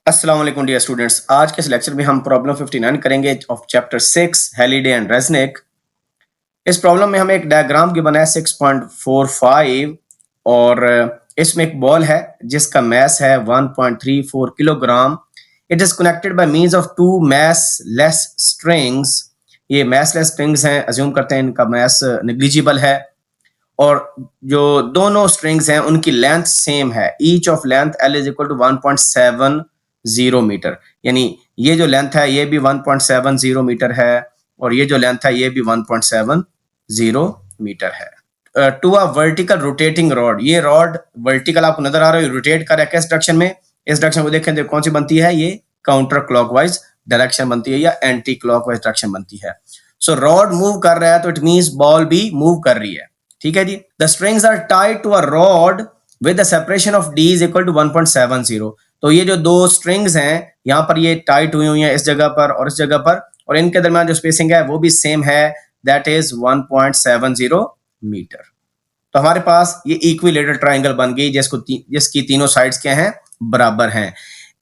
अस्सलाम वालेकुम dear students. आज के इस लेक्चर में हम प्रॉब्लम 59 करेंगे ऑफ चैप्टर 6 हेलिडे एंड रेज़निक। इस प्रॉब्लम में हमें एक डायग्राम गिवन है 6.45 और इसमें एक बॉल है जिसका मास है 1.34 kilogram. It is connected by means of two massless strings. ये मास लेस स्ट्रिंग्स हैं, अज्यूम करते हैं इनका मास नेग्लिजिबल है और जो दोनों स्ट्रिंग्स हैं उनकी लेंथ सेम है। Each of length L is equal to 1.70 metre, यानी ये जो लेंथ है ये भी 1.70 मीटर है और ये जो लेंथ है ये भी 1.70 मीटर है। To a vertical rotating rod, ये रॉड वर्टिकल आपको नजर आ रहा है, रोटेट कर रहा है किस डायरेक्शन में? इस डायरेक्शन को देखें तो कौन सी बनती है? ये काउंटर क्लॉकवाइज डायरेक्शन बनती है या एंटी क्लॉकवाइज डायरेक्शन बनती है। सो रॉड मूव कर रहा है तो इट मींस बॉल भी मूव कर रही है। ठीक है जी। The strings are tied to a rod with the separation of d is equal to 1.70। तो ये जो दो स्ट्रिंग्स हैं यहाँ पर ये टाइट हुई हुई हैं इस जगह पर और इस जगह पर, और इनके दरमियान जो स्पेसिंग है वो भी सेम है, दैट इज 1.70 मीटर। तो हमारे पास ये इक्विलेटरल ट्रायंगल बन गई जिसकी तीनों साइड्स क्या हैं? बराबर हैं।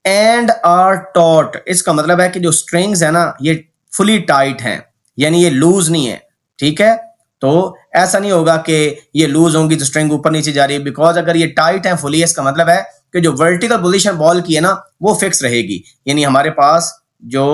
एंड आर टॉट, इसका मतलब है कि जो स्ट्रिंग्स है ना ये फुली टाइट हैं, यानी ये लूज नहीं है। ठीक है, तो ऐसा नहीं होगा कि ये लूज होंगी तो स्ट्रिंग ऊपर नीचे जा रही है, बिकॉज अगर ये टाइट है फुली, इसका मतलब है कि जो वर्टिकल पोजीशन बॉल की है ना वो फिक्स रहेगी। यानी हमारे पास जो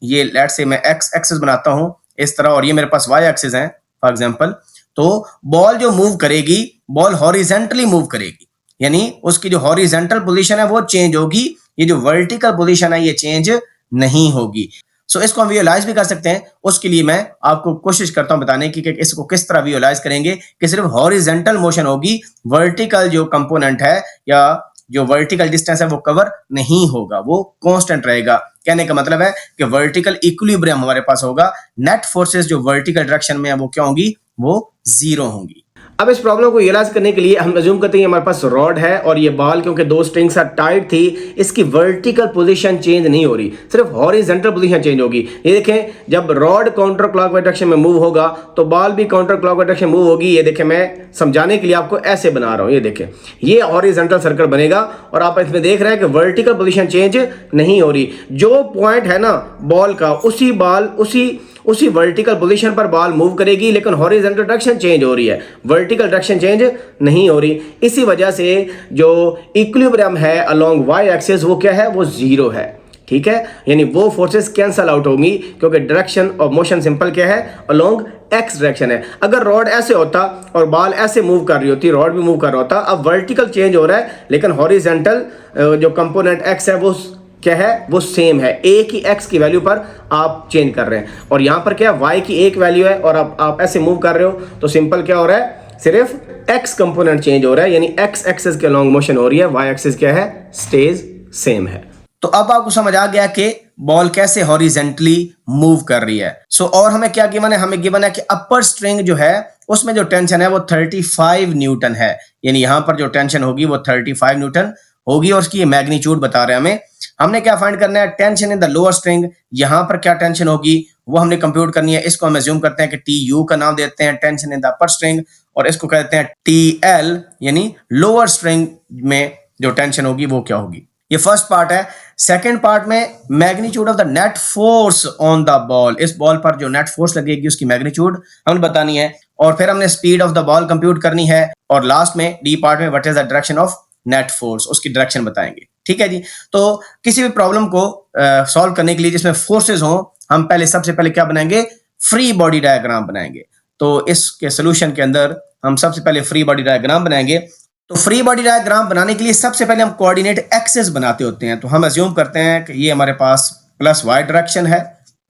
ये लेट से मैं एक्स एक्सिस बनाता हूं इस तरह और ये मेरे पास वाई एक्सिस है फॉर एग्जांपल, तो बॉल जो मूव करेगी बॉल हॉरिजेंटली मूव करेगी, यानी उसकी जो हॉरिजेंटल पोजीशन है वो चेंज होगी, ये जो वर्टिकल पोजीशन है ये चेंज नहीं होगी। सो इसको हम विजुअलाइज भी कर सकते हैं। उसके लिए मैं आपको कोशिश करता हूं बताने की कि इसको किस तरह विजुअलाइज करेंगे कि सिर्फ हॉरिजेंटल मोशन होगी, वर्टिकल जो कंपोनेंट है या जो वर्टिकल डिस्टेंस है वो कवर नहीं होगा, वो कांस्टेंट रहेगा। कहने का मतलब है कि वर्टिकल इक्विलिब्रियम हमारे पास होगा, नेट फोर्सेस जो वर्टिकल डायरेक्शन में है वो क्या होंगी? वो जीरो होंगी। अब इस प्रॉब्लम को रियलाइज करने के लिए हम अज्यूम करते हैं हमारे पास रॉड है और ये बॉल क्योंकि दो स्ट्रिंग्स टाइट थी, इसकी वर्टिकल पोजीशन चेंज नहीं हो रही, सिर्फ हॉरिजॉन्टल पोजीशन चेंज होगी। ये देखें, जब रॉड काउंटर क्लॉकवाइज डायरेक्शन में मूव होगा तो बॉल भी काउंटर क्लॉकवाइज डायरेक्शन मूव होगी। ये देखें, मैं समझाने के लिए आपको ऐसे बना रहा हूं। ये देखें, ये हॉरिजॉन्टल सर्कल बनेगा और आप इसमें देख रहे हैं कि वर्टिकल पोजीशन चेंज नहीं हो रही। जो पॉइंट है ना बॉल का, उसी वर्टिकल पोजीशन पर बॉल मूव करेगी, लेकिन हॉरिजॉन्टल डायरेक्शन चेंज हो रही है, वर्टिकल डायरेक्शन चेंज नहीं हो रही। इसी वजह से जो इक्विलिब्रियम है अलोंग वाई एक्सिस वो क्या है? वो जीरो है। ठीक है, यानी वो फोर्सेस कैंसल आउट होंगी क्योंकि डायरेक्शन ऑफ मोशन सिंपल क्या है? अलोंग एक्स डायरेक्शन है। अगर रॉड ऐसे होता और बॉल ऐसे मूव कर रही होती, रॉड भी मूव कर रहा होता, अब वर्टिकल चेंज हो रहा है लेकिन हॉरिजॉन्टल जो कंपोनेंट एक्स है वो क्या है? वो सेम है। एक ही एक्स की वैल्यू पर आप चेंज कर रहे हैं और यहां पर क्या है? वाई की एक वैल्यू है और अब आप ऐसे मूव कर रहे हो तो सिंपल क्या हो रहा है? सिर्फ एक्स कंपोनेंट चेंज हो रहा है, यानी एक्स एक्सिस के लॉन्ग मोशन हो रही है, वाई एक्सिस क्या है? स्टेज सेम है। तो अब आपको समझ आ गया कि बॉल कैसे हॉरिजेंटली मूव कर रही है। और हमें क्या गिवन है? हमें गिवन है कि अपर स्ट्रिंग जो है उसमें जो टेंशन है वो 35 न्यूटन है, यानी यहां पर जो टेंशन होगी वो 35 न्यूटन होगी और उसकी मैग्नीट्यूड बता रहे हैं हमें। हमने क्या फाइंड करना है? Tension in the lower string, यहां पर क्या टेंशन होगी वो हमने कंप्यूट करनी है। इसको हम अज्यूम करते हैं कि टी यू का नाम देते हैं tension in the upper string, और इसको कहते हैं टी एल, यानी लोअर स्ट्रिंग में जो टेंशन होगी वो क्या होगी। ये फर्स्ट पार्ट है। सेकंड पार्ट में magnitude of the net force on the ball, इस बॉल पर जो नेट फोर्स लगेगी उसकी मैग्नीट्यूड हमें बतानी है, और फिर हमने speed of the ball compute करनी है, और लास्ट में डी पार्ट में what is the direction of net force, उसकी डायरेक्शन बताएंगे। ठीक है जी। तो किसी भी प्रॉब्लम को सॉल्व करने के लिए जिसमें फोर्सेस हो, हम सबसे पहले क्या बनाएंगे? फ्री बॉडी डायग्राम बनाएंगे। तो इसके सोल्यूशन के अंदर हम सबसे पहले फ्री बॉडी डायग्राम बनाएंगे। तो फ्री बॉडी डायग्राम बनाने के लिए सबसे पहले हम कोऑर्डिनेट एक्सिस बनाते होते हैं। तो हम अज्यूम करते हैं कि ये हमारे पास प्लस वाई डायरेक्शन है,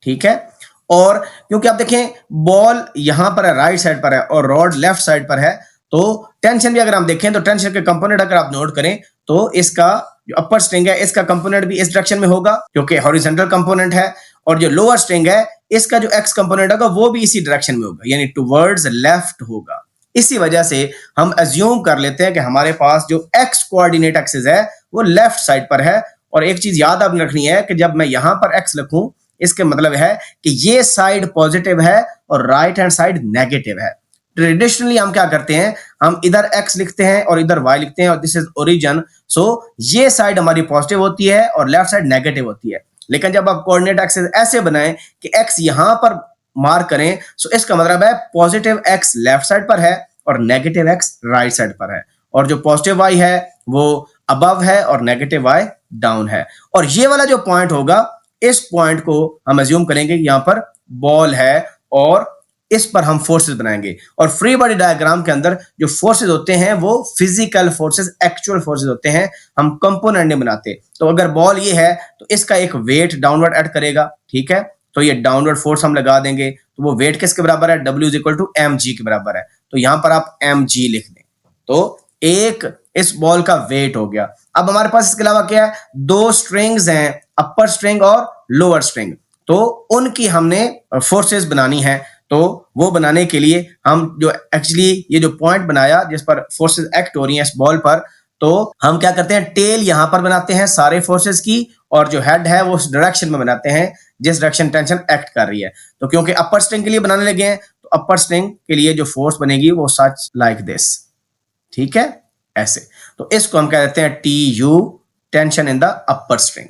ठीक है, और क्योंकि आप देखें बॉल यहां पर है, राइट साइड पर है और रॉड लेफ्ट साइड पर है, तो टेंशन भी अगर हम देखें तो टेंशन के कंपोनेंट अगर आप नोट करें तो इसका जो अपर स्ट्रिंग है इसका कंपोनेंट भी इस डायरेक्शन में होगा क्योंकि हॉरिजॉन्टल कंपोनेंट है, और जो लोअर स्ट्रिंग है इसका जो एक्स कंपोनेंट होगा वो भी इसी डायरेक्शन में होगा, यानी टुवर्ड्स लेफ्ट होगा। इसी वजह से हम अज्यूम कर लेते हैं कि हमारे पास जो एक्स कोऑर्डिनेट एक्सिस है वो लेफ्ट साइड पर है। और एक चीज याद आपने रखनी है कि जब मैं यहां पर एक्स लिखूं इसके मतलब है कि ये साइड पॉजिटिव है और राइट हैंड साइड नेगेटिव है। ट्रेडिशनली हम क्या करते हैं, हम इधर x लिखते हैं और इधर y लिखते हैं और दिस इज ओरिजिन। सो ये साइड हमारी पॉजिटिव होती है और लेफ्ट साइड नेगेटिव होती है। लेकिन जब आप कोऑर्डिनेट एक्सिस ऐसे बनाएं कि x यहां पर मार्क करें, सो इसका मतलब है पॉजिटिव x लेफ्ट साइड पर है और नेगेटिव x राइट साइड पर है, और जो पॉजिटिव y है वो अबव है और नेगेटिव y डाउन है। और ये वाला जो पॉइंट होगा, इस पॉइंट को हम अज्यूम करेंगे कि यहां पर बॉल है और इस पर हम फोर्सेस बनाएंगे। और फ्री बॉडी डायग्राम के अंदर जो फोर्सेस होते हैं वो फिजिकल फोर्सेस, एक्चुअल फोर्सेस होते हैं, हम कंपोनेंट नहीं बनाते। तो अगर बॉल ये है तो इसका एक वेट डाउनवर्ड ऐड करेगा, ठीक है, तो ये डाउनवर्ड फोर्स हम लगा देंगे, तो वो वेट किसके बराबर है, W is equal to mg के बराबर है। तो यहां पर आप mg लिख दें, तो एक इस बॉल का वेट हो गया। अब हमारे पास इसके अलावा क्या है, दो स्ट्रिंग्स हैं, अपर स्ट्रिंग और लोअर स्ट्रिंग, तो उनकी हमने फोर्सेस बनानी है। तो वो बनाने के लिए हम जो एक्चुअली ये जो पॉइंट बनाया जिस पर फोर्सेस एक्ट हो रही हैं इस बॉल पर, तो हम क्या करते हैं, टेल यहां पर बनाते हैं सारे फोर्सेस की, और जो हेड है वो उस डायरेक्शन में बनाते हैं जिस डायरेक्शन टेंशन एक्ट कर रही है। तो क्योंकि अपर स्ट्रिंग के लिए बनाने लगे हैं, तो अपर स्ट्रिंग के लिए जो फोर्स बनेगी वो सच लाइक दिस, ठीक है, ऐसे। तो इसको हम कह देते हैं TU, tension in the upper string.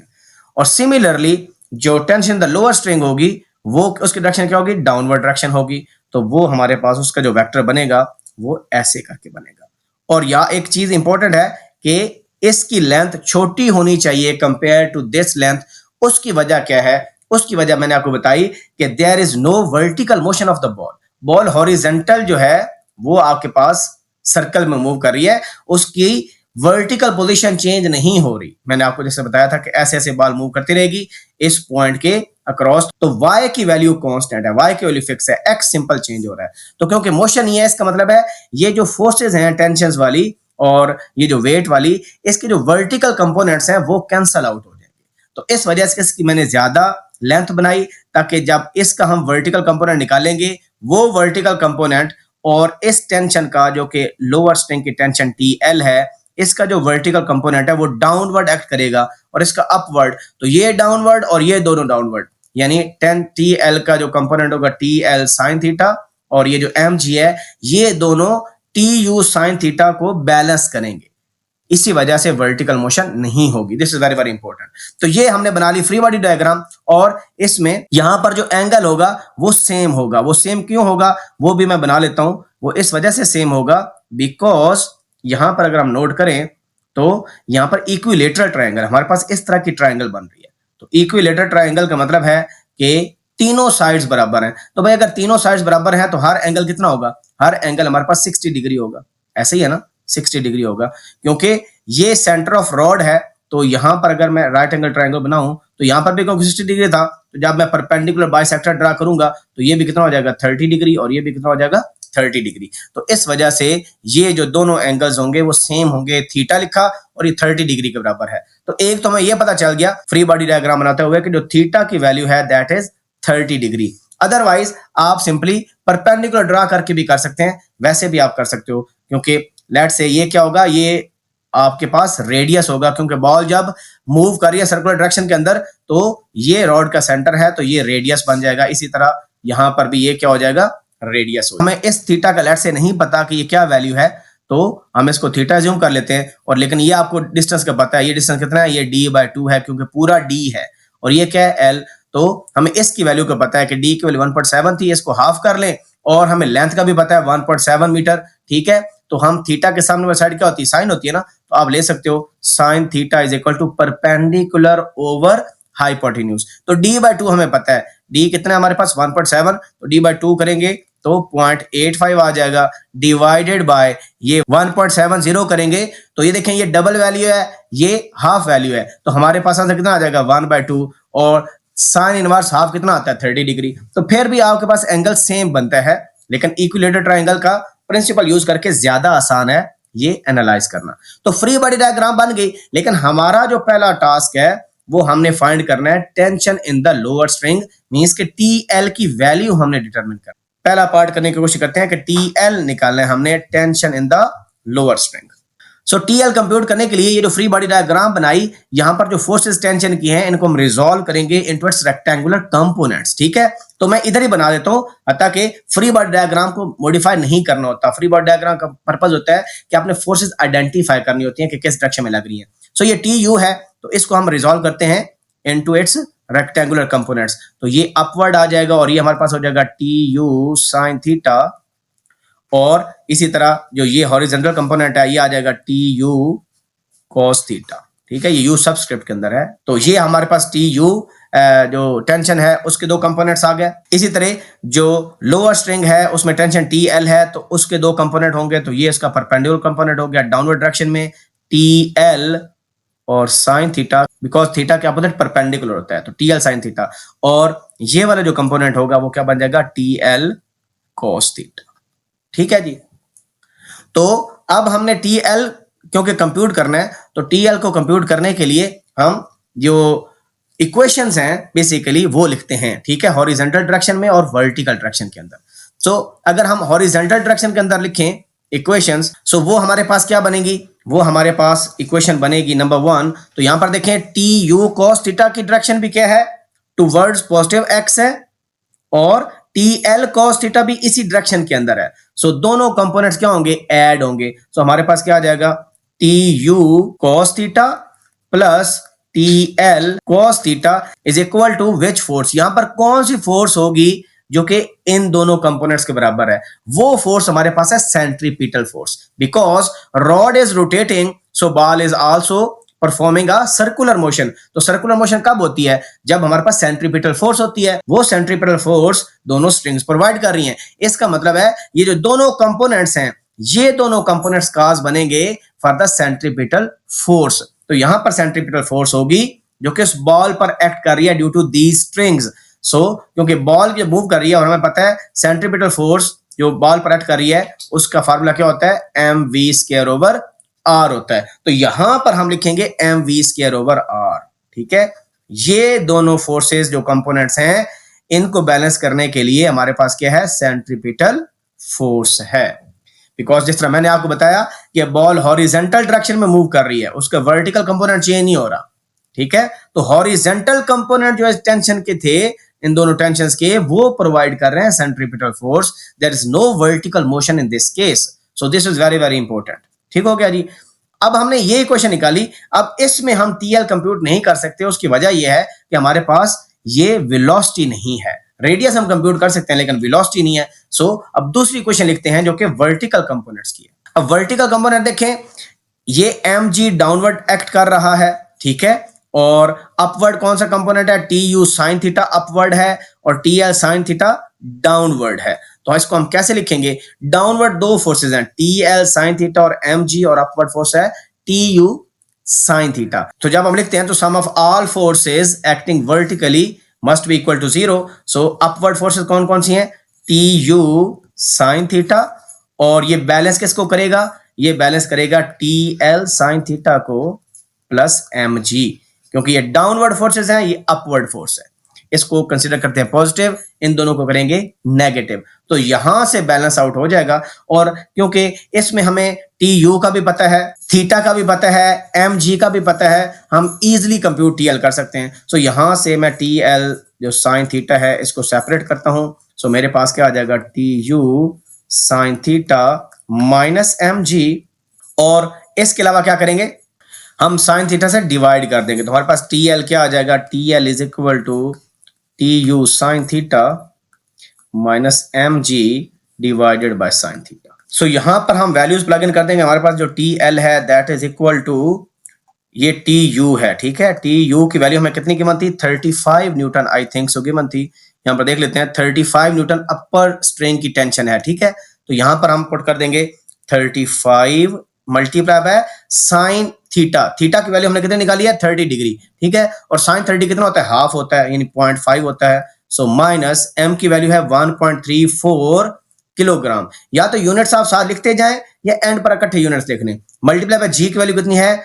और सिमिलरली जो tension in the lower string होगी वो उसकी डायरेक्शन क्या होगी, डाउनवर्ड डायरेक्शन होगी। तो वो हमारे पास उसका जो वेक्टर बनेगा वो ऐसे करके बनेगा। और यहाँ एक चीज इंपॉर्टेंट है कि इसकी लेंथ छोटी होनी चाहिए कंपेयर टू दिस लेंथ। उसकी वजह क्या है, उसकी वजह मैंने आपको बताई कि there is no vertical motion of the ball. Ball horizontal जो है वो आपके पास सर्कल में मूव कर रही है, उसकी वर्टिकल पोजीशन चेंज नहीं हो रही। मैंने आपको जैसे बताया था कि ऐसे ऐसे बॉल मूव करती रहेगी इस पॉइंट के अक्रॉस। तो y की वैल्यू कांस्टेंट है, y की वैल्यू फिक्स है, x सिंपल चेंज हो रहा है। तो क्योंकि मोशन ही है, इसका मतलब है ये जो फोर्सेस हैं टेंशंस वाली और ये जो वेट वाली, इसके जो वर्टिकल कंपोनेंट्स हैं वो कैंसल आउट हो जाएंगे। तो इस वजह से इसकी मैंने ज्यादा लेंथ बनाई, ताकि जब इसका हम वर्टिकल कंपोनेंट निकालेंगे, वो वर्टिकल कंपोनेंट और इस टेंशन का जो कि लोअर स्ट्रिंग की टेंशन TL है, इसका जो वर्टिकल कंपोनेंट है वो डाउनवर्ड एक्ट करेगा और इसका अपवर्ड। तो ये डाउनवर्ड और ये दोनों डाउनवर्ड, यानी 10 TL का जो कंपोनेंट होगा TL साइन थीटा, और ये जो mg है ये दोनों TU साइन थीटा को बैलेंस करेंगे। इसी वजह से वर्टिकल मोशन नहीं होगी। This is very very important. तो ये हमने बना ली फ्री बॉडी डायग्राम, और इसमें यहां पर जो एंगल होगा वो सेम होगा। वो सेम क्यों होगा वो भी मैं बना लेता हूं। वो इस वजह से सेम होगा बिकॉज यहां पर अगर हम नोट करें तो यहां पर इक्विलेटरल ट्रायंगल, हमारे पास इस तरह की ट्रायंगल बन रही है। तो इक्विलेटरल ट्रायंगल का मतलब है कि तीनों साइड्स बराबर हैं। तो भाई अगर तीनों साइड्स बराबर हैं तो हर एंगल कितना होगा, हर एंगल हमारे पास 60 डिग्री होगा। ऐसे ही है ना, 60 डिग्री होगा, क्योंकि ये सेंटर ऑफ रॉड है। तो यहां पर अगर मैं राइट एंगल ट्रायंगल बनाऊं तो यहां पर भी क्योंकि 60 डिग्री था, तो जब मैं परपेंडिकुलर बाइसेक्टर ड्रा करूंगा तो ये भी कितना हो जाएगा 30 डिग्री, और ये भी कितना हो जाएगा 30 डिग्री। तो इस वजह से ये जो दोनों एंगल्स होंगे वो सेम होंगे। थीटा लिखा और ये 30 डिग्री के बराबर है। तो एक तो हमें ये पता चल गया फ्री बॉडी डायग्राम बनाते हुए कि जो थीटा की वैल्यू है दैट इज 30 डिग्री। अदरवाइज आप सिंपली परपेंडिकुलर ड्रा करके भी कर सकते हैं, वैसे भी आप कर सकते हो, क्योंकि लेट से ये क्या होगा, ये आपके पास रेडियस होगा, क्योंकि बॉल जब मूव कर रही है सर्कुलर डायरेक्शन के अंदर तो ये रॉड का सेंटर है, तो ये रेडियस बन जाएगा। इसी तरह यहां पर भी ये क्या हो जाएगा, रेडियस हो। हमें इस थीटा का लेट से नहीं पता कि ये क्या वैल्यू है, तो हम इसको थीटा ज्यूम कर लेते हैं। और लेकिन ये आपको डिस्टेंस का पता है, ये डिस्टेंस कितना है, ये d/2 है, क्योंकि पूरा d है, और ये क्या है l। तो हमें इसकी वैल्यू का पता है कि d की वैल्यू 1.7 थी, इसको हाफ कर लें, और हमें लेंथ का भी पता है 1.7 मीटर, ठीक है। तो हम थीटा के सामने वाली साइड क्या होती है, साइन होती है ना, तो आप ले सकते हो sine theta is equal to perpendicular over hypotenuse. तो d/2 हमें पता है, d कितना है हमारे पास 1.7, तो d/2 करेंगे तो 0.85 आ जाएगा, डिवाइडेड बाय ये 1.70 करेंगे तो ये देखें ये डबल वैल्यू है, ये हाफ वैल्यू है, तो हमारे पास आंसर कितना आ जाएगा 1/2, और साइन इनवर्स हाफ कितना आता है 30 डिग्री। तो फिर भी आपके पास एंगल सेम बनता है, लेकिन इक्विलेटरल ट्रायंगल का प्रिंसिपल यूज करके ज्यादा आसान है ये एनालाइज करना। तो फ्री बॉडी डायग्राम बन गई, लेकिन हमारा जो पहला टास्क है वो हमने फाइंड करना है tension in the lower string, means के TL की वैल्यू हमने डिटरमिन करना। पहला पार्ट करने की कोशिश करते हैं कि TL निकालना है हमने tension in the lower string. So TL compute करने के लिए ये जो फ्री बॉडी डायग्राम बनाई, यहां पर जो फोर्सेस टेंशन की हैं इनको हम रिजॉल्व करेंगे इनटू इट्स रेक्टेंगुलर कंपोनेंट्स, ठीक है। तो मैं इधर ही बना देता हूं ताकि फ्री बॉडी डायग्राम को मॉडिफाई नहीं करना होता। फ्री बॉडी डायग्राम का पर्पस होता है कि आपने फोर्सेस आइडेंटिफाई करनी होती हैं कि किस डायरेक्शन में लग रही है। सो ये टी यू है, तो इसको हम रिजॉल्व करते हैं इनटू इट्स रेक्टेंगुलर कंपोनेंट्स। तो ये अपवर्ड आ जाएगा और ये हमारे पास हो जाएगा टी यू साइन थीटा, और इसी तरह जो ये हॉरिजॉन्टल कंपोनेंट है ये आ जाएगा टी यू कॉस थीटा, ठीक है। ये यू सबस्क्रिप्ट के अंदर है, तो ये हमारे पास टी यू जो टेंशन है उसके दो कंपोनेंट्स आ गए। इसी तरह जो लोअर स्ट्रिंग है उसमें टेंशन टी एल है, तो उसके दो कंपोनेंट होंगे, तो ये इसका परपेंडिकुलर कंपोनेंट हो गया डाउनवर्ड डायरेक्शन में टी एल और साइन थीटा, बिकॉज थीटा के अपोजिट परपेंडिकुलर होता है, तो टी एल साइन थीटा। और ये वाला जो कंपोनेंट होगा वो क्या बन जाएगा, टी एल कॉस थीटा, ठीक है जी। तो अब हमने टी एल क्योंकि कंप्यूट करना है, तो टी एल को कंप्यूट करने के लिए हम जो इक्वेशंस हैं बेसिकली वो लिखते हैं, ठीक है, हॉरिजॉन्टल डायरेक्शन में और वर्टिकल डायरेक्शन के अंदर। सो अगर हम हॉरिजॉन्टल डायरेक्शन के अंदर लिखें इक्वेशंस, सो वो हमारे पास क्या बनेगी, वो हमारे पास इक्वेशन बनेगी नंबर 1। तो यहां पर देखें टी यू कॉस थीटा की डायरेक्शन भी क्या है, टुवर्ड्स पॉजिटिव एक्स है, और टी एल कॉस थीटा भी इसी डायरेक्शन के अंदर है। सो दोनों कंपोनेंट्स क्या होंगे, ऐड होंगे। सो हमारे पास क्या आ जाएगा, T U cos theta plus T L cos theta is equal to which force, यहां पर कौन सी फोर्स होगी जो कि इन दोनों कंपोनेंट्स के बराबर है, वो फोर्स हमारे पास है centripetal force, because rod is rotating so ball is also performing a circular motion. तो सर्कुलर मोशन कब होती है, जब हमारे पास सेंट्रीपिटल फोर्स होती है। वो सेंट्रीपिटल फोर्स दोनों स्ट्रिंग्स प्रोवाइड कर रही हैं। इसका मतलब है ये जो दोनों कंपोनेंट्स हैं, ये दोनों कंपोनेंट्स काज बनेंगे फॉर द सेंट्रीपिटल फोर्स। तो यहां पर सेंट्रीपिटल फोर्स होगी जो कि उस बॉल पर एक्ट कर रही है ड्यू टू दीज स्ट्रिंग्स। सो क्योंकि बॉल जो मूव कर रही है और हमें पता है सेंट्रीपिटल फोर्स जो बॉल पर एक्ट कर रही है उसका फार्मूला क्या होता है, M V square over R होता है। तो यहां पर हम लिखेंगे M V square over R, ठीक है। ये दोनों फोर्सेस जो कंपोनेंट्स हैं इनको बैलेंस करने के लिए हमारे पास क्या है, सेंट्रीपिटल फोर्स है। बिकॉज जिस तरह मैंने आपको बताया कि बॉल हॉरिजॉन्टल डायरेक्शन में मूव कर रही है, उसका वर्टिकल कंपोनेंट चेंज नहीं हो रहा, ठीक है। तो हॉरिजॉन्टल कंपोनेंट जो टेंशन के थे, इन दोनों टेंशंस के, वो प्रोवाइड कर रहे हैं centripetal force. There is no vertical motion in this case, so this is very very important, ठीक हो गया जी। अब हमने ये इक्वेशन निकाली, अब इसमें हम टीएल कंप्यूट नहीं कर सकते। उसकी वजह यह है कि हमारे पास ये वेलोसिटी नहीं है। रेडियस हम कंप्यूट कर सकते हैं लेकिन वेलोसिटी नहीं है। सो अब दूसरी इक्वेशन लिखते हैं जो कि वर्टिकल कंपोनेंट्स की है। अब वर्टिकल कंपोनेंट देखें, ये एम जी डाउनवर्ड एक्ट कर रहा है, ठीक है, और अपवर्ड कौन सा कंपोनेंट है, T U sine theta upward है और T L sine theta downward है। तो इसको हम कैसे लिखेंगे, डाउनवर्ड दो फोर्सेस हैं, टी एल साइन थीटा और एम जी, और अपवर्ड फोर्स है टी यू साइन थीटा। तो जब हम लिखते हैं तो sum of all forces acting vertically must be equal to 0। So upward forces कौन कौन सी हैं, टी यू साइन थीटा, और ये बैलेंस किसको करेगा, ये बैलेंस करेगा टी एल साइन थीटा को प्लस एम जी, क्योंकि ये डाउनवर्ड फोर्सेस हैं, ये अपवर्ड फोर्स है। इसको कंसीडर करते हैं पॉजिटिव, इन दोनों को करेंगे नेगेटिव, तो यहां से बैलेंस आउट हो जाएगा। और क्योंकि इसमें हमें टी यू का भी पता है, थीटा का भी पता है, एम जी का भी पता है, हम इजीली कंप्यूट टी एल कर सकते हैं। सो यहां से मैं टी एल जो साइन थीटा है इसको सेपरेट करता हूं। सो मेरे पास क्या आ जाएगा, T U sine theta minus M G, और इसके अलावा क्या करेंगे, हम साइन थीटा से डिवाइड कर देंगे। तो हमारे पास टी एल क्या आ जाएगा, T L is equal to T U sine theta minus M G divided by sine theta. So यहां पर हम वैल्यूज प्लग इन कर देंगे। हमारे पास जो टी एल है दैट इज इक्वल टू ये टी यू है, ठीक है। टी यू की वैल्यू हमें कितनी गिवन थी, 35 Newton I think so given थी। यहां पर देख लेते हैं, 35 न्यूटन अपर स्ट्रेन की टेंशन है, ठीक है। तो यहां पर हम पुट कर देंगे 35 multiply by sine theta. Theta की वैल्यू हमने कितने निकाली है, 30 डिग्री, ठीक है, और साइन 30 कितना होता है, हाफ होता है, यानी 0.5 होता है। सो माइनस एम की वैल्यू है 1.34 किलोग्राम। या तो यूनिट्स आप साथ लिखते जाएं या एंड पर इकट्ठे यूनिट्स लिखने। मल्टीप्लाई बाय जी की वैल्यू कितनी है,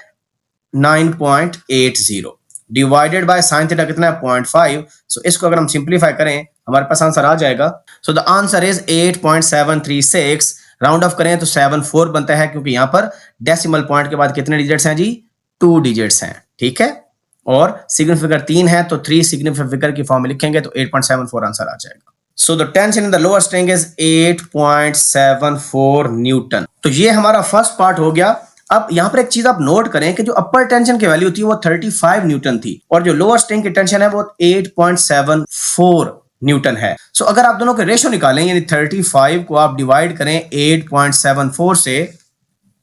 9.80 डिवाइडेड बाय साइन थीटा कितना है, 0.5। सो इसको अगर हम सिंप्लीफाई करें हमारे पास आंसर आ जाएगा। So the answer is 8.736 round of करें तो 74 बनता है, क्योंकि यहां पर डेसिमल पॉइंट के बाद कितने डिजिट्स हैं जी, 2 डिजिट्स हैं, ठीक है। और सिग्निफिकेंट फिगर 3 है तो 3 सिग्निफिकेंट फिगर की फॉर्म में लिखेंगे तो 8.74 आंसर आ जाएगा। So the tension in the lower string is 8.74 Newton. तो ये हमारा फर्स्ट पार्ट हो गया। अब यहां पर एक चीज आप नोट करें कि जो अपर टेंशन की वैल्यू थी वो 35 न्यूटन थी और जो लोअर स्ट्रिंग की टेंशन है वो 8.74 न्यूटन है। सो अगर आप दोनों के रेशो निकालें, यानी 35 को आप डिवाइड करें 8.74 से,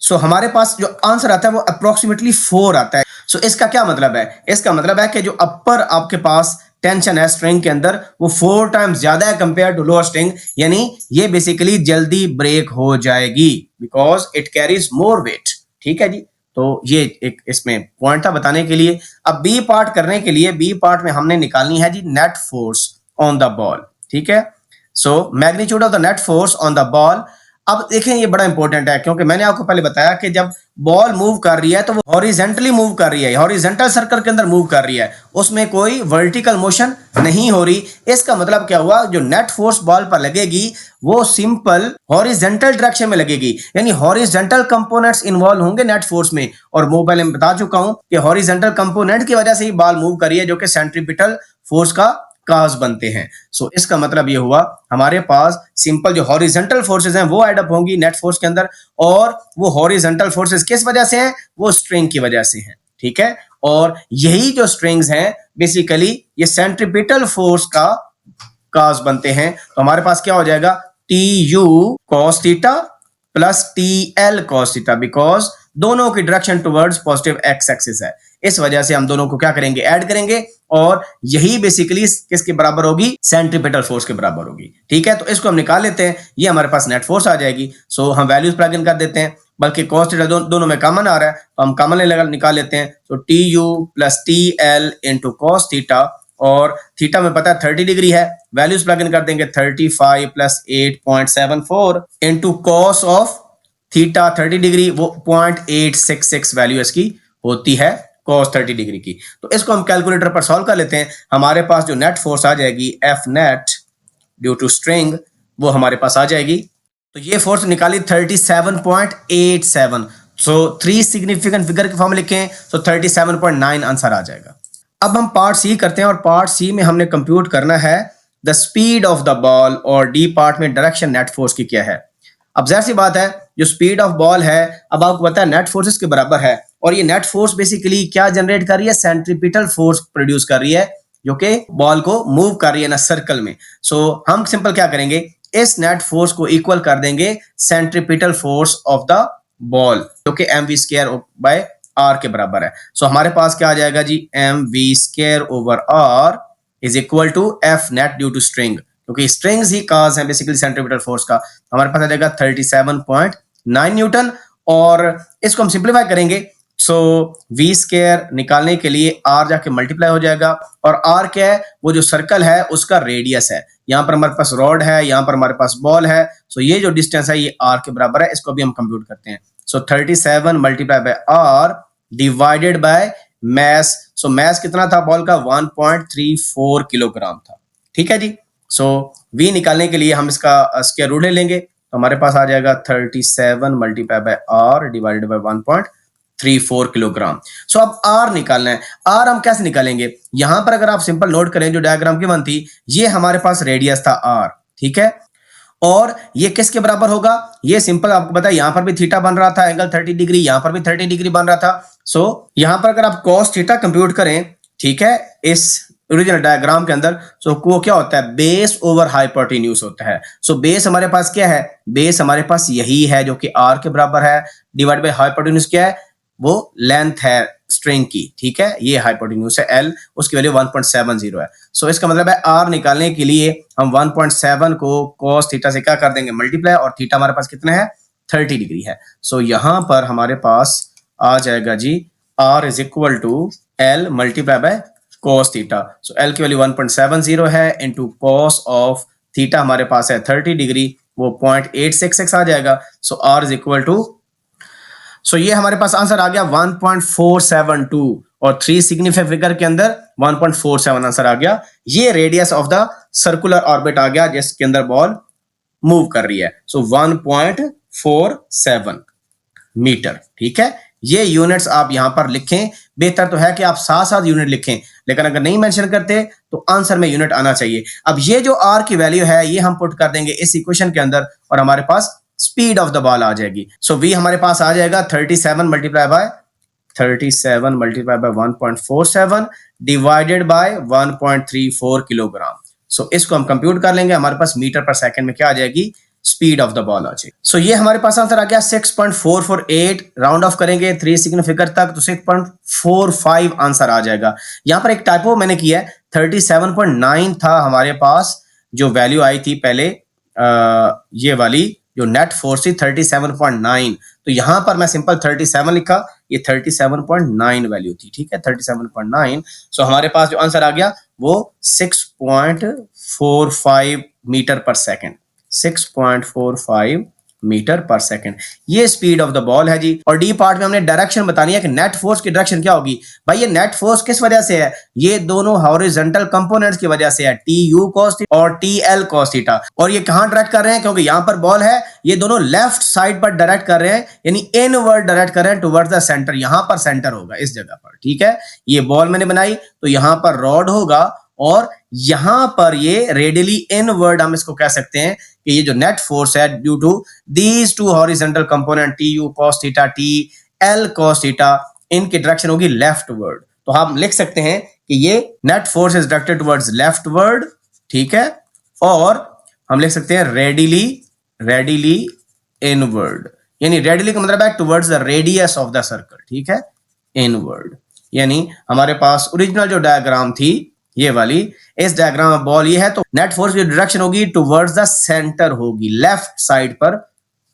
सो हमारे पास जो आंसर आता है वो अप्रोक्सीमेटली 4 आता है। सो इसका क्या मतलब है? इसका मतलब है कि जो अपर आपके पास टेंशन है स्ट्रिंग के अंदर वो 4 टाइम्स ज्यादा है कंपेयर टू लोअर स्ट्रिंग, यानी ये बेसिकली जल्दी ब्रेक हो जाएगी because it carries more weight, ठीक है जी। तो ये एक इसमें पॉइंट था बताने के लिए। अब बी पार्ट करने के लिए, बी पार्ट में हमने निकालनी है जी net force on the ball, ठीक है। So magnitude of the net force on the ball. अब देखें ये बड़ा इंपॉर्टेंट है, क्योंकि मैंने आपको पहले बताया कि जब बॉल मूव कर रही है तो वो हॉरिजेंटली मूव कर रही है, हॉरिजेंटल सर्कल के अंदर मूव कर रही है, उसमें कोई वर्टिकल मोशन नहीं हो रही। इसका मतलब क्या हुआ, जो नेट फोर्स बॉल पर लगेगी वो सिंपल हॉरिजेंटल डायरेक्शन में लगेगी, यानी हॉरिजेंटल कंपोनेंट्स इन्वॉल्व होंगे नेट फोर्स में। और वो पहले मैं बता चुका हूं कि हॉरिजेंटल कंपोनेंट की वजह से ही बॉल मूव कर रही है, जो कि सेंट्रीपिटल फोर्स का काज बनते हैं। सो इसका मतलब ये हुआ हमारे पास सिंपल जो हॉरिजेंटल फोर्सेस हैं वो एड अप होंगी नेट फोर्स के अंदर, और वो हॉरिजेंटल फोर्सेस किस वजह से हैं, वो स्ट्रिंग की वजह से हैं, ठीक है। और यही जो स्ट्रिंग्स हैं बेसिकली ये सेंट्रीपिटल फोर्स का काज बनते हैं। तो हमारे पास क्या हो जाएगा, T U cos theta plus T L cos theta, because दोनों की direction towards positive x axis है। इस वजह से हम दोनों को क्या करेंगे, ऐड करेंगे, और यही बेसिकली किसके बराबर होगी, सेंट्रीपिटल फोर्स के बराबर होगी, ठीक है। तो इसको हम निकाल लेते हैं, ये हमारे पास नेट फोर्स आ जाएगी। सो हम वैल्यूज प्लग इन कर देते हैं, बल्कि कॉस थीटा दोनों में कॉमन आ रहा है तो हम कॉमन निकाल लेते हैं। तो T U plus T L into cos theta, और थीटा में पता है 30 डिग्री है, वैल्यूज प्लग इन कर देंगे 35 plus 8.74 into cos of theta 30 degree, वो 0.866 वैल्यू इसकी होती है cos 30 डिग्री की। तो इसको हम कैलकुलेटर पर सॉल्व कर लेते हैं। हमारे पास जो नेट फोर्स आ जाएगी F net due to string, वो हमारे पास आ जाएगी। तो ये फोर्स निकाली 37.87। सो 3 सिग्निफिकेंट फिगर की फॉर्म लिखें तो 37.9 आंसर आ जाएगा। अब हम पार्ट सी करते हैं, और पार्ट सी में हमने कंप्यूट करना है the speed of the ball, और डी पार्ट में डायरेक्शन नेट फोर्स की क्या है। अब जाहिर सी बात है जो स्पीड ऑफ बॉल है, अब आपको पता है नेट फोर्सेस के बराबर है, और ये नेट फोर्स बेसिकली क्या जनरेट कर रही है, सेंट्रीपिटल फोर्स प्रोड्यूस कर रही है, जो कि बॉल को मूव कर रही है ना सर्कल में। सो हम सिंपल क्या करेंगे, इस नेट फोर्स को इक्वल कर देंगे centripetal force of the ball, जो कि M V square by R के बराबर है। सो हमारे पास क्या आ जाएगा जी, M V square over R is equal to F net due to string, क्योंकि स्ट्रिंग्स ही काज है बेसिकली सेंट्रीपिटल फोर्स का। हमारे पास आ जाएगा 37.9 न्यूटन, और इसको हम सिंप्लीफाई करेंगे। सो वी स्क्वायर निकालने के लिए आर जाके मल्टीप्लाई हो जाएगा, और आर क्या है, वो जो सर्कल है उसका रेडियस है। यहाँ पर हमारे पास रॉड है, यहाँ पर हमारे पास बॉल है, सो ये जो डिस्टेंस है ये आर के बराबर है। इसको भी हम कंप्यूट करते हैं। So 37 multiply by R divided by mass. So mass कितना था बॉल का, 1.34 किलोग्राम था, ठीक है जी। सो v निकालने के लिए हम इसका स्क्वायर रूट ले लेंगे, तो हमारे पास आ जाएगा 37 multiply by r divided by 1.34 kilogram. So अब r निकालना है। r हम कैसे निकालेंगे, यहां पर अगर आप सिंपल नोट करें जो डायग्राम की वन थी, ये हमारे पास रेडियस था r, ठीक है, और ये किसके बराबर होगा, ये सिंपल आपको पता है यहां पर भी थीटा बन रहा था एंगल 30 डिग्री, यहां पर भी 30 डिग्री बन रहा था। सो यहां पर अगर आप cos थीटा कंप्यूट करें, ठीक है, इस ओरिजिनल डायग्राम के अंदर, सो वो क्या होता है, बेस ओवर हाइपोटेन्यूज होता है। सो बेस हमारे पास क्या है, बेस हमारे पास यही है जो कि r के बराबर है, डिवाइड बाय हाइपोटेन्यूज क्या है, वो लेंथ है स्ट्रिंग की, ठीक है, ये हाइपोटेन्यूज है l, उसकी वैल्यू 1.70 है। सो इसका मतलब है r निकालने के लिए हम 1.7 को cos थीटा से क्या कर देंगे, मल्टीप्लाई, और थीटा हमारे पास कितना है, 30 डिग्री है। सो यहां पर हमारे पास आ जाएगा G r is equal to l multiply by cos theta. So l की वैल्यू 1.70 है इंटू cos ऑफ थीटा हमारे पास है 30 डिग्री, वो 0.866 आ जाएगा। सो r इज इक्वल टू, सो ये हमारे पास आंसर आ गया 1.472, और 3 सिग्निफिकेंट फिगर के अंदर 1.47 आंसर आ गया। ये radius of the circular orbit आ गया जिसके अंदर बॉल मूव कर रही है। So 1.472 6.47 metre. ठीक है, ये यूनिट्स आप यहां पर लिखें। बेहतर तो है कि आप साथ साथ यूनिट लिखें, लेकिन अगर नहीं मेंशन करते तो आंसर में यूनिट आना चाहिए। अब ये जो आर की वैल्यू है ये हम पुट कर देंगे इस इक्वेशन के अंदर और हमारे पास स्पीड ऑफ द बॉल आ जाएगी। सो वी हमारे पास आ जाएगा 37 multiply by 1.47 divided by 1.34 kilogram. So इसको हम कंप्यूट कर लेंगे, हमारे पास मीटर पर सेकंड में क्या आ जाएगी, स्पीड ऑफ द बॉल आ जाएगी। सो ये हमारे पास आंसर आ गया 6.448। राउंड ऑफ करेंगे 3 सिग्निफिकर तक तो 6.45 आंसर आ जाएगा। यहां पर एक टाइपो मैंने किया है, 37.9 था हमारे पास जो वैल्यू आई थी पहले, ये वाली जो नेट फोर्स थी 37.9, तो यहां पर मैं सिंपल 37 लिखा, ये 37.9 वैल्यू थी। ठीक है, 37.9। सो हमारे पास जो आंसर आ गया वो 6.45 मीटर पर सेकंड, 6.45 मीटर पर सेकंड, ये स्पीड ऑफ द बॉल है जी। और डी पार्ट में हमने डायरेक्शन बतानी है कि नेट फोर्स की डायरेक्शन क्या होगी। भाई ये नेट फोर्स किस वजह से है, ये दोनों हॉरिजॉन्टल कंपोनेंट्स की वजह से है, टी यू कॉस और टी एल कॉस थीटा। और ये कहां डायरेक्ट कर रहे हैं, क्योंकि यहां पर बॉल है, ये दोनों लेफ्ट साइड पर डायरेक्ट कर रहे हैं, यानी इनवर्ड डायरेक्ट कर रहे हैं टुवर्ड्स द सेंटर। यहां पर सेंटर होगा इस जगह पर। ठीक है, ये बॉल मैंने बनाई तो यहां पर रॉड होगा और यहां पर ये रेडियली इनवर्ड हम इसको कह सकते हैं कि ये जो नेट फोर्स है due to these two horizontal component T U cos theta T L cos theta, इनकी डायरेक्शन होगी लेफ्टवर्ड। तो हम लिख सकते हैं कि ये net force is directed towards leftward. ठीक है, और हम लिख सकते हैं रेडियली इनवर्ड, यानी रेडियली का मतलब है towards the radius of the circle. ठीक है, इनवर्ड, यानी हमारे पास ओरिजिनल जो डायग्राम थी ये वाली, इस डायग्राम में बॉल ये है तो नेट फोर्स की डायरेक्शन होगी टुवर्ड्स द सेंटर होगी, लेफ्ट साइड पर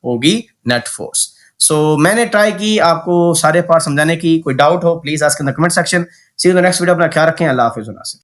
होगी नेट फोर्स। सो मैंने ट्राई की आपको सारे पार्ट समझाने की। कोई डाउट हो please ask in the comment section. See you in the next video. अपना ख्याल रखें। अल्लाह हाफिज़।